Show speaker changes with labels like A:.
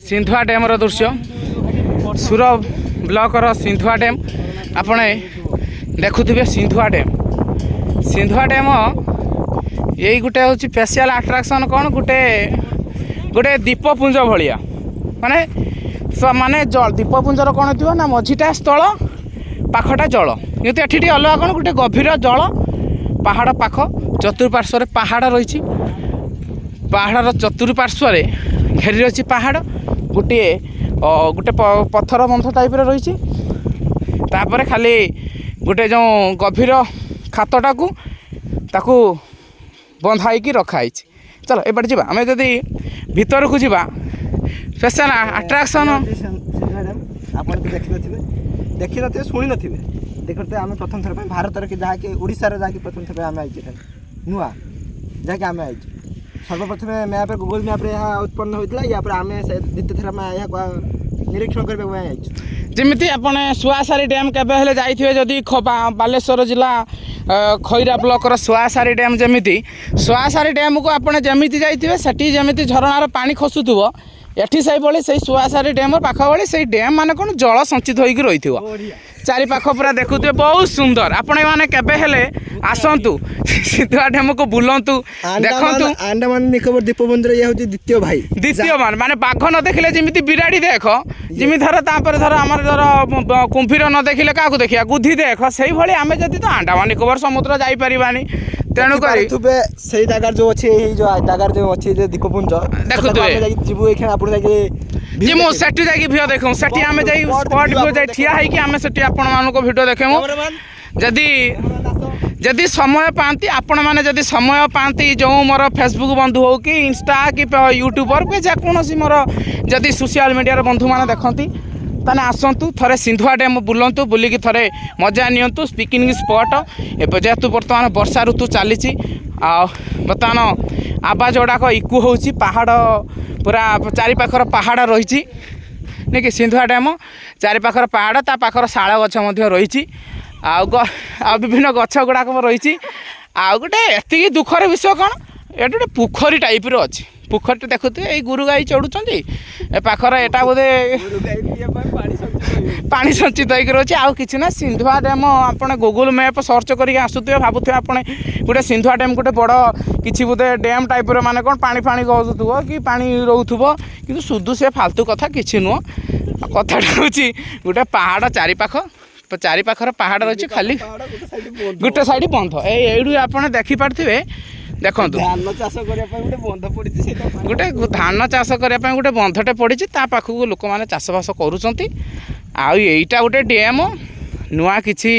A: Sindhua dam दृश्य सुर block Sindhua dam आपण देखुवे सिंधुआ डैम यही गोटे हूँ स्पेशल अट्राक्शन कौन गोटे गोटे दीपपुंज भाया माने माने दीपपुंजर कौन थी ना मझीटा स्थल पाखटा जल कितु ये अलग कौन गोटे गभीर जल पहाड़ पाख चतुर्पार्श्व पहाड़ रही पहाड़ चतुर्पार्श्व घेरी रही पहाड़ गोटे गोटे पत्थर बंध टाइप रही तापर खाली गोटे जो गभीर खातटा को ताकू बंधाई रखाई। चलो एपटे जी आम जदि भीतर को जीवा स्पेशल अट्राक्शन
B: आप देखी थे शुणी थे देखते आम प्रथम थर भारत कि जहाँकि ओडिशा जहाँकि प्रथम थर आम आई नुआ जहाँकि आम आई सर्वप्रथम मैप गूगल मैप्रे यहाँ उत्पन्न होता है या आम द्वितीय थर यहाँ निरीक्षण करने
A: जमी आपने सुआसारी डैम केबे जाइए जदि बालेश्वर जिला खैरा ब्लॉक सुआसारी डैम जमी सुआसारी डैम को आपने जमी जाइए सेठी जमी झरणार पानी खसुव एठी से भाई से सुआसारी डैम पाख भाई से डैम मान कौन जल संचित होगी रही चारि पाख पूरा देखुए बहुत सुंदर आपण मैंने केबे आसतु सिंधुआ डैम को बुलंतु देखु
B: अंडमान निकोबर द्वीपपुंज ये हूँ द्वितीय भाई
A: द्वितीय मान माने बाघ न देखिले जमी बिराड़ी देख जमी धर तापर धर आम धर कुंभीर न देखिले क्या देखिया गुधी देख से भाई आम जदि तो अंडमान निकोबर समुद्र जापारानी तेणुक
B: से जगार जो अच्छे जो जगार जो अच्छे द्वीपपुंज
A: जी मुझे जाकि भिडियो देखूँ से आम जा स्पट भ्यू जा ठिया होगी आम से आपण मान भिडियो देखूँ जदि जदि समय पाती आपण मैंने जदि समय पाती जो मोर फेसबुक बंधु हो कि इंस्टा कि यूट्यूबर कि जेकोसी मोर जदि सोशल मीडिया बंधु मैंने देखती ताने आसतु थे सिंधुआ डैम बुलंतु बुलिकी थे मजा नियंतु पिकनिक स्पट जेहेतु बर्तमान वर्षा ऋतु चली बर्तमान आवाज गुड़ाक इकु हो पहाड़ पूरा चारिपाखर पहाड़ रही नहीं कि सिंधुआ डैम चारिपाखर पहाड़ ता पाखर शाल गछ रही आ विभिन्न गछ गुड़ाक रही आ गोटे एति दुखर विषय कौन ये गोटे पोखरी टाइप अच्छी पोखरी देखुए ये गुरु गाई चढ़ुंट ए पाखर एटा बोधे पानी संचित होकर अच्छे आउ कि ना सिंधुआ डैम आपने गूगल मैप सर्च करके आसुवे भावुए आपने गोटे सिंधुआ डैम गोटे बड़ किसी बोधे डैम टाइप माने कौन पानी फाणी गजुव कि पानी रोथुव कि शुद्धु से फालतू कथा कि नुह कथाटा हूँ गोटे पहाड़ चारिपाखर पहाड़ रही खाली गोटे साइड बंध यू आप देखिपे देखो गोटे धान चाष करने गोटे बंधटे पड़ी पाखक लोक मैंने चाषबास करुँच आईटा गोटे डैम नुआ किसी